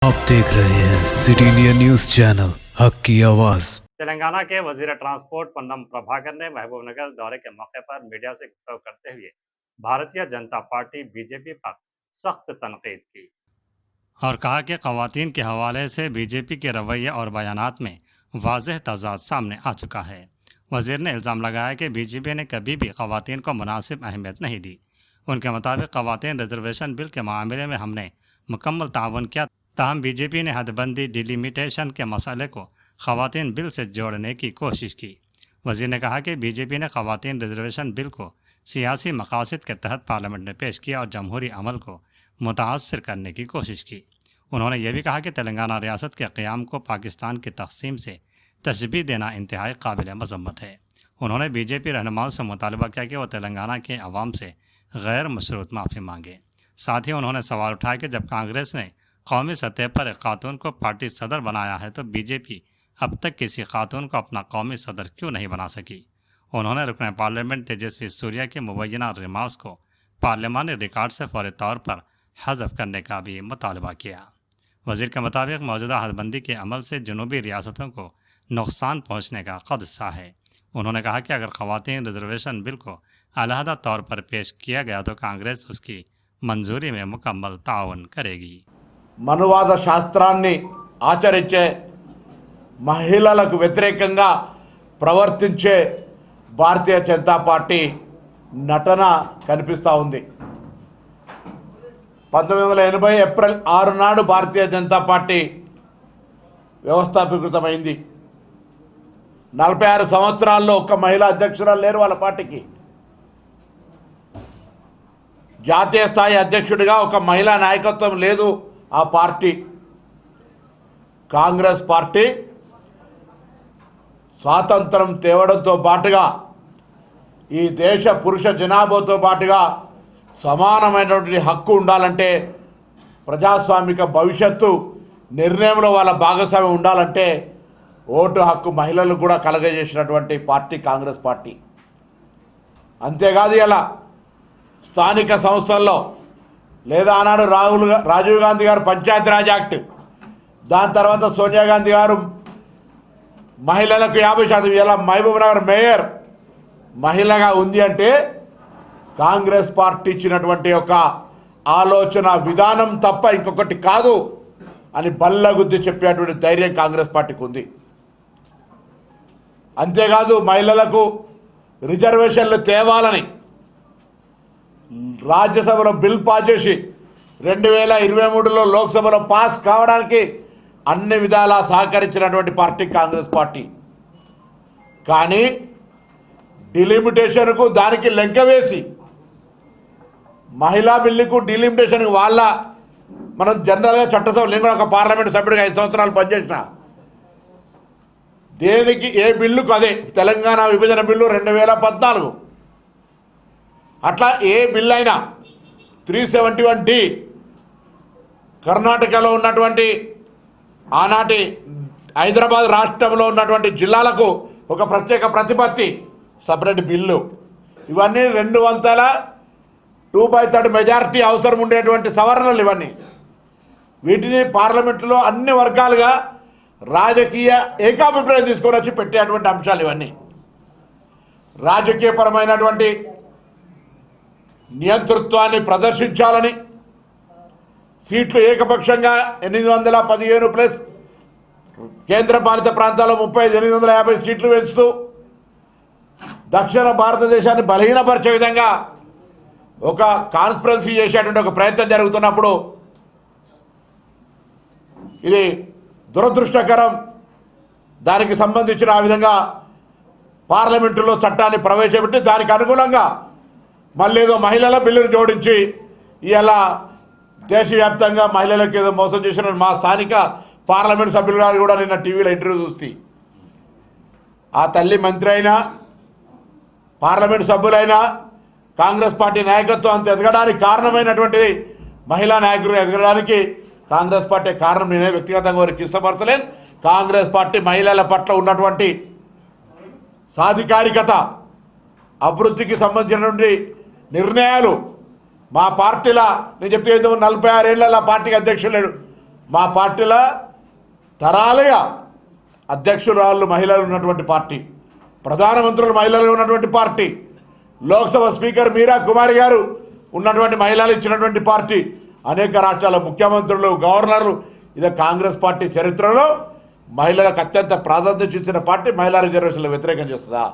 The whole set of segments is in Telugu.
आप देख रहे हैं सिटी इंडिया न्यूज चैनल हक की आवाज। तेलंगाना के वजीर ट्रांसपोर्ट पन्नम प्रभाकर ने महबूबनगर दौरे के मौके पर मीडिया से गुफ्तगू करते हुए भारतीय जनता पार्टी बीजेपी पर सख्त तनकीद की और कहा कि खवातीन के हवाले से बीजेपी के रवैये और बयानात में वाज़ेह तज़ाद सामने आ चुका है। वजीर ने इल्ज़ाम लगाया कि बीजेपी ने कभी भी खवातीन को मुनासिब अहमियत नहीं दी। उनके मुताबिक खवातीन रिजर्वेशन बिल के मामले में हमने मुकम्मल ताउन किया, ताहम बीजेपी ने हदबंदी डिलिमिटेशन के मसले को खवातीन बिल से जोड़ने की कोशिश की। वजीर ने कहा कि बीजेपी ने खवातीन रिजर्वेशन बिल को सियासी मकासद के तहत पार्लियामेंट में पेश किया और जमहूरी अमल को मुतासर करने की कोशिश की। उन्होंने यह भी कहा कि तेलंगाना रियासत के क़याम को पाकिस्तान की तकसीम से तशबीह देना इंतहाई काबिल मज़म्मत है। उन्होंने बीजेपी रहनुमाओं से मुतालबा किया कि वह तेलंगाना के अवाम से गैर मशरूत माफ़ी मांगे। साथ ही उन्होंने सवाल उठाया कि जब कांग्रेस ने कौमी सतह पर एक खातून को पार्टी सदर बनाया है तो बीजेपी अब तक किसी खातून को अपना कौमी सदर क्यों नहीं बना सकी। उन्होंने रुकन पार्लियामेंट तेजस्वी सूर्या के मुबैना रिमार्क्स को पार्लियामानी रिकॉर्ड से फौरी तौर पर हज़फ करने का भी मुतालबा किया। वज़ीर के मुताबिक मौजूदा हदबंदी के अमल से जनूबी रियासतों को नुकसान पहुँचने का खदशा है। उन्होंने कहा कि अगर खवातीन रिजर्वेशन बिल को अलहदा तौर पर पेश किया गया तो कांग्रेस उसकी मंजूरी में मुकम्मल ताउन करेगी। మనువాద శాస్త్రాన్ని ఆచరించే మహిళలకు వ్యతిరేకంగా ప్రవర్తించే భారతీయ జనతా పార్టీ నటన కనిపిస్తూ ఉంది। 1980 ఏప్రిల్ 6 నాడు భారతీయ జనతా పార్టీ వ్యవస్థాపీకృతమైంది। 46 సంవత్సరాల్లో ఒక మహిళా అధ్యక్షురాలు లేరు వాళ్ళ పార్టీకి। జాతీయ స్థాయి అధ్యక్షుడిగా ఒక మహిళా నాయకత్వం లేదు ఆ పార్టీ। కాంగ్రెస్ పార్టీ స్వాతంత్రం తేవడంతో పాటుగా ఈ దేశ పురుష జనాభాతో పాటుగా సమానమైనటువంటి హక్కు ఉండాలంటే, ప్రజాస్వామిక భవిష్యత్తు నిర్ణయంలో వాళ్ళ భాగస్వామ్యం ఉండాలంటే ఓటు హక్కు మహిళలకు కూడా కలగజేసినటువంటి పార్టీ కాంగ్రెస్ పార్టీ। అంతేకాదు ఇలా స్థానిక సంస్థల్లో లేదా ఆనాడు రాజీవ్ గాంధీ గారు పంచాయతీరాజ్ యాక్ట్, దాని తర్వాత సోనియా గాంధీ గారు మహిళలకు 50%, ఇలా మహబూబ్నగర్ మేయర్ మహిళగా ఉంది అంటే కాంగ్రెస్ పార్టీ ఇచ్చినటువంటి ఒక ఆలోచన విధానం తప్ప ఇంకొకటి కాదు అని బల్లగుద్ది చెప్పేటువంటి ధైర్యం కాంగ్రెస్ పార్టీకి ఉంది। అంతేకాదు మహిళలకు రిజర్వేషన్లు తేవాలని రాజ్యసభలో బిల్ పాస్ చేసి 2023లో లోక్సభలో పాస్ కావడానికి అన్ని విధాలా సహకరించినటువంటి పార్టీ కాంగ్రెస్ పార్టీ। కానీ డిలిమిటేషన్కు దానికి లెంక వేసి మహిళా బిల్లుకు డిలిమిటేషన్కు మనం జనరల్గా చట్టసభ నేను కూడా ఒక పార్లమెంట్ సభ్యుడిగా 5 సంవత్సరాలు పనిచేసిన, దేనికి ఏ బిల్లుకు అదే తెలంగాణ విభజన బిల్లు 2014, అట్లా ఏ బిల్ అయినా 371D కర్ణాటకలో ఉన్నటువంటి ఆనాటి హైదరాబాద్ రాష్ట్రంలో ఉన్నటువంటి జిల్లాలకు ఒక ప్రత్యేక ప్రతిపత్తి సపరేట్ బిల్లు, ఇవన్నీ 2/3 మెజారిటీ అవసరం ఉండేటువంటి సవరణలు ఇవన్నీ। వీటిని పార్లమెంటులో అన్ని వర్గాలుగా రాజకీయ ఏకాభిప్రాయం తీసుకొని వచ్చి పెట్టేటువంటి అంశాలు ఇవన్నీ। రాజకీయపరమైనటువంటి నియంతృత్వాన్ని ప్రదర్శించాలని సీట్లు ఏకపక్షంగా 815 ప్లస్ కేంద్ర పాలిత ప్రాంతాల్లో 850 సీట్లు పెంచుతూ దక్షిణ భారతదేశాన్ని బలహీనపరిచే విధంగా ఒక కాన్స్పిరసీ చేసేటువంటి ఒక ప్రయత్నం జరుగుతున్నప్పుడు ఇది దురదృష్టకరం। దానికి సంబంధించిన ఆ విధంగా పార్లమెంటులో చట్టాన్ని ప్రవేశపెట్టి దానికి అనుగుణంగా మళ్ళీ ఏదో మహిళల బిల్లును జోడించి ఇలా దేశవ్యాప్తంగా మహిళలకు ఏదో మోసం చేసిన మా స్థానిక పార్లమెంట్ సభ్యులు గారు కూడా నిన్న టీవీలో ఇంటర్వ్యూ చూస్తే ఆ తల్లి మంత్రి అయినా పార్లమెంట్ సభ్యులైనా కాంగ్రెస్ పార్టీ నాయకత్వం అంత ఎదగడానికి కారణమైనటువంటిది మహిళా నాయకులు ఎదగడానికి కాంగ్రెస్ పార్టీ కారణం నేనే వ్యక్తిగతంగా వారికి ఇష్టపడతలేను। కాంగ్రెస్ పార్టీ మహిళల పట్ల ఉన్నటువంటి సాధికారికత, అభివృద్ధికి సంబంధించినటువంటి నిర్ణయాలు మా పార్టీలో నేను చెప్తే 46 ఏళ్ళ పార్టీకి అధ్యక్షులు లేడు, మా పార్టీలో తరాలుగా అధ్యక్షురాళ్ళు మహిళలు ఉన్నటువంటి పార్టీ, ప్రధానమంత్రులు మహిళలు ఉన్నటువంటి పార్టీ, లోక్సభ స్పీకర్ మీరా కుమారి గారు ఉన్నటువంటి మహిళలు ఇచ్చినటువంటి పార్టీ, అనేక రాష్ట్రాల ముఖ్యమంత్రులు, గవర్నర్లు, ఇది కాంగ్రెస్ పార్టీ చరిత్రలో మహిళలకు అత్యంత ప్రాధాన్యత ఇచ్చిన పార్టీ మహిళా రిజర్వేషన్లు వ్యతిరేకం చేస్తుందా?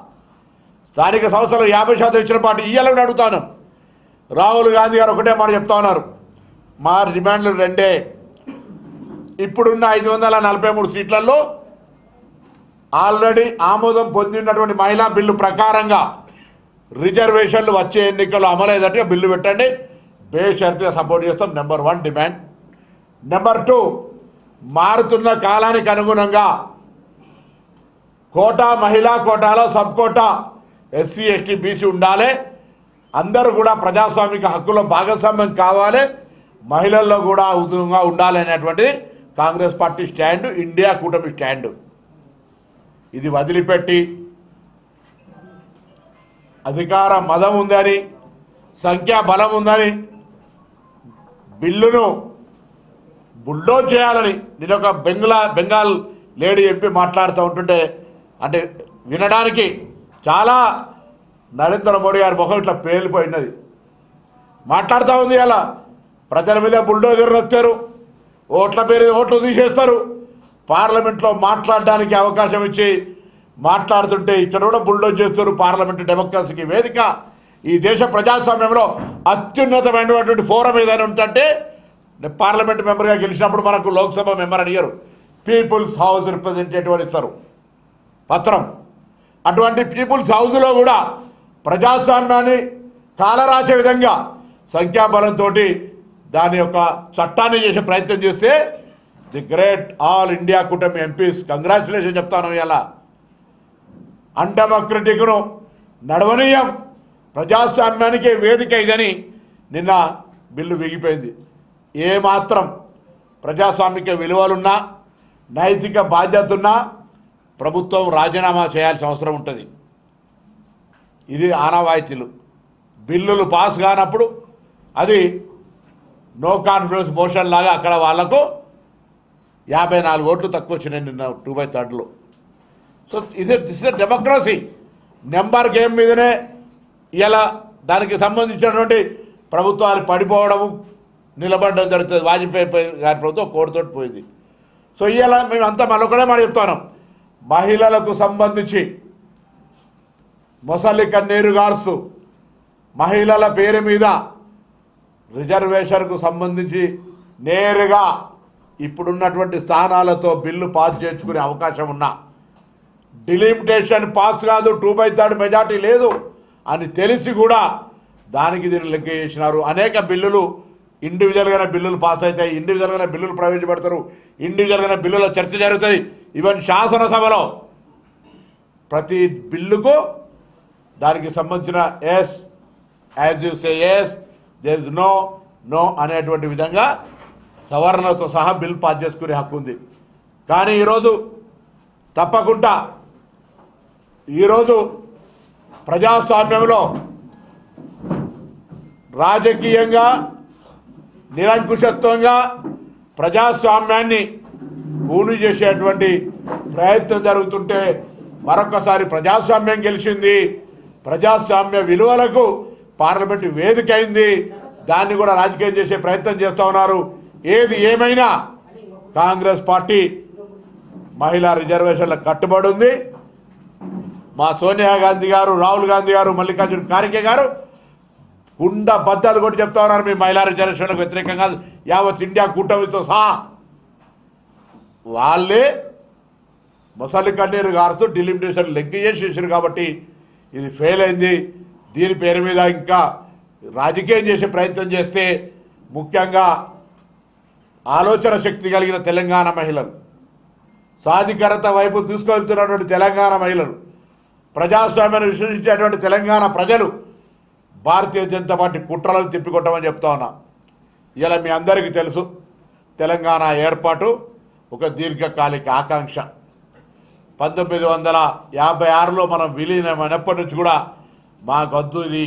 స్థానిక సంస్థలు 50% ఇచ్చిన పార్టీ ఇయ్యాలని అడుగుతాను. రాహుల్ గాంధీ గారు ఒకటే మాట చెప్తా ఉన్నారు, మా డిమాండ్లు రెండే. ఇప్పుడున్న 543 సీట్లలో ఆల్రెడీ ఆమోదం పొందినటువంటి మహిళా బిల్లు ప్రకారంగా రిజర్వేషన్లు వచ్చే ఎన్నికల్లో అమలయ్యేటట్టుగా బిల్లు పెట్టండి, బేషరతుగా సపోర్ట్ చేస్తాం. Number 1 demand. నెంబర్ 2, మారుతున్న కాలానికి అనుగుణంగా కోటా, మహిళా కోటాలో sub quota SC ST BC ఉండాలి. అందరూ కూడా ప్రజాస్వామిక హక్కులో భాగస్వామ్యం కావాలి, మహిళల్లో కూడా ఉద్యోగంగా ఉండాలి అనేటువంటిది కాంగ్రెస్ పార్టీ స్టాండు, ఇండియా కూటమి స్టాండు. ఇది వదిలిపెట్టి అధికార మదం ఉందని, సంఖ్యా బలం ఉందని బిల్లును బుల్డోజ్ చేయాలని నేను ఒక బెంగాల్ లేడీ ఎంపీ మాట్లాడుతూ ఉంటుంటే అంటే వినడానికి చాలా నరేంద్ర మోడీ గారి ముఖం ఇట్లా పేలిపోయినది. మాట్లాడుతూ ఉంది, అలా ప్రజల మీద బుల్డోజర్ వచ్చారు, ఓట్ల పేరు ఓట్లు తీసేస్తారు, పార్లమెంట్లో మాట్లాడడానికి అవకాశం ఇచ్చి మాట్లాడుతుంటే ఇక్కడ కూడా బుల్డోజ్ చేస్తారు. పార్లమెంటు డెమోక్రసీకి వేదిక, ఈ దేశ ప్రజాస్వామ్యంలో అత్యున్నతమైనటువంటి ఫోరం ఏదైనా ఉంటుంటే పార్లమెంట్ మెంబర్గా గెలిచినప్పుడు మనకు లోక్సభ మెంబర్ అడిగారు, పీపుల్స్ హౌస్ రిప్రజెంటేటివ్ అని ఇస్తారు పత్రం. అటువంటి పీపుల్స్ హౌస్లో కూడా ప్రజాస్వామ్యాన్ని కాలరాసే విధంగా సంఖ్యాబలంతో దాని యొక్క చట్టాన్ని చేసే ప్రయత్నం చేస్తే ది గ్రేట్ ఆల్ ఇండియా కూటమి ఎంపీస్ కంగ్రాచులేషన్ చెప్తాను. ఇలా అన్డెమోక్రటిక్ను నడవనీయం, ప్రజాస్వామ్యానికి వేదిక ఇదని నిన్న బిల్లు విగిపోయింది. ఏమాత్రం ప్రజాస్వామిక విలువలున్నా, నైతిక బాధ్యత ఉన్నా ప్రభుత్వం రాజీనామా చేయాల్సిన అవసరం ఉంటుంది. ఇది ఆనవాయితీలు. బిల్లులు పాస్ కానప్పుడు అది నో కాన్ఫిడెన్స్ మోషన్ లాగా అక్కడ వాళ్లకు 54 ఓట్లు తక్కువ వచ్చినాయి నిన్న 2/3లో. So this is democracy. Number game మీదనే ఇలా దానికి సంబంధించినటువంటి ప్రభుత్వాలు పడిపోవడము, నిలబడడం జరుగుతుంది. వాజ్పేయి గారి ప్రభుత్వం కోడితోటి పోయింది. సో ఇలా మేము అంతా మరొకడే మాట చెప్తాను, మహిళలకు సంబంధించి మొసలి కన్నీరు గారుస్తూ మహిళల పేరు మీద రిజర్వేషన్కు సంబంధించి నేరుగా ఇప్పుడున్నటువంటి స్థానాలతో బిల్లు పాస్ చేసుకునే అవకాశం ఉన్నా, డిలిమిటేషన్ పాస్ కాదు, 2/3 మెజార్టీ లేదు అని తెలిసి కూడా దానికి దీన్ని లెక్క చేసినారు. అనేక బిల్లులు ఇండివిజువల్గానే బిల్లులు పాస్ అవుతాయి, ఇండివిజువల్గానే బిల్లులు ప్రవేశపెడతారు, ఇండివిజువల్గానే బిల్లుల చర్చ జరుగుతుంది. ఈవెన్ శాసనసభలో ప్రతి బిల్లుకు దానికి సంబంధించిన yes as you say yes, there is no no అనేటువంటి విధంగా సవరణలతో సహా బిల్ పాస్ చేసుకునే హక్కు ఉంది. కానీ ఈరోజు తప్పకుండా ఈరోజు ప్రజాస్వామ్యంలో రాజకీయంగా నిరంకుశత్వంగా ప్రజాస్వామ్యాన్ని కూని చేసేటువంటి ప్రయత్నం జరుగుతుంటే మరొకసారి ప్రజాస్వామ్యం గెలిచింది, ప్రజాస్వామ్య విలువలకు పార్లమెంటు వేదిక అయింది, దాన్ని కూడా రాజకీయం చేసే ప్రయత్నం చేస్తూ ఉన్నారు. ఏది ఏమైనా కాంగ్రెస్ పార్టీ మహిళా రిజర్వేషన్లకు కట్టుబడి ఉంది. మా సోనియా గాంధీ గారు, రాహుల్ గాంధీ గారు, మల్లికార్జున ఖార్గే గారు కుండ బద్దలు కొట్టి చెప్తా ఉన్నారు, మీ మహిళా రిజర్వేషన్లకు వ్యతిరేకంగా యావత్ ఇండియా కూటమితో సహా. వాళ్ళే మొసలి కన్నీరు గారుతూ డిలిమిటేషన్ లెక్క చేసేసారు కాబట్టి ఇది ఫెయిల్ అయింది. దీని పేరు మీద ఇంకా రాజకీయం చేసే ప్రయత్నం చేస్తే ముఖ్యంగా ఆలోచన శక్తి కలిగిన తెలంగాణ మహిళలు, సాధికారత వైపు తీసుకువెళ్తున్నటువంటి తెలంగాణ మహిళలు, ప్రజాస్వామ్యాన్ని విశ్వసించేటువంటి తెలంగాణ ప్రజలు భారతీయ జనతా పార్టీ కుట్రలను తిప్పికొట్టమని చెప్తా ఉన్నా. ఇలా మీ అందరికీ తెలుసు, తెలంగాణ ఏర్పాటు ఒక దీర్ఘకాలిక ఆకాంక్ష. 1956లో మనం విలీనమైనప్పటి నుంచి కూడా మా గద్దు ఇది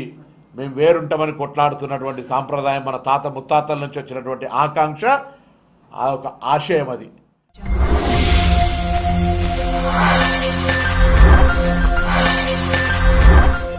మేము వేరుంటామని కొట్లాడుతున్నటువంటి సాంప్రదాయం, మన తాత ముత్తాతల నుంచి వచ్చినటువంటి ఆకాంక్ష ఆ ఒక ఆశయం అది.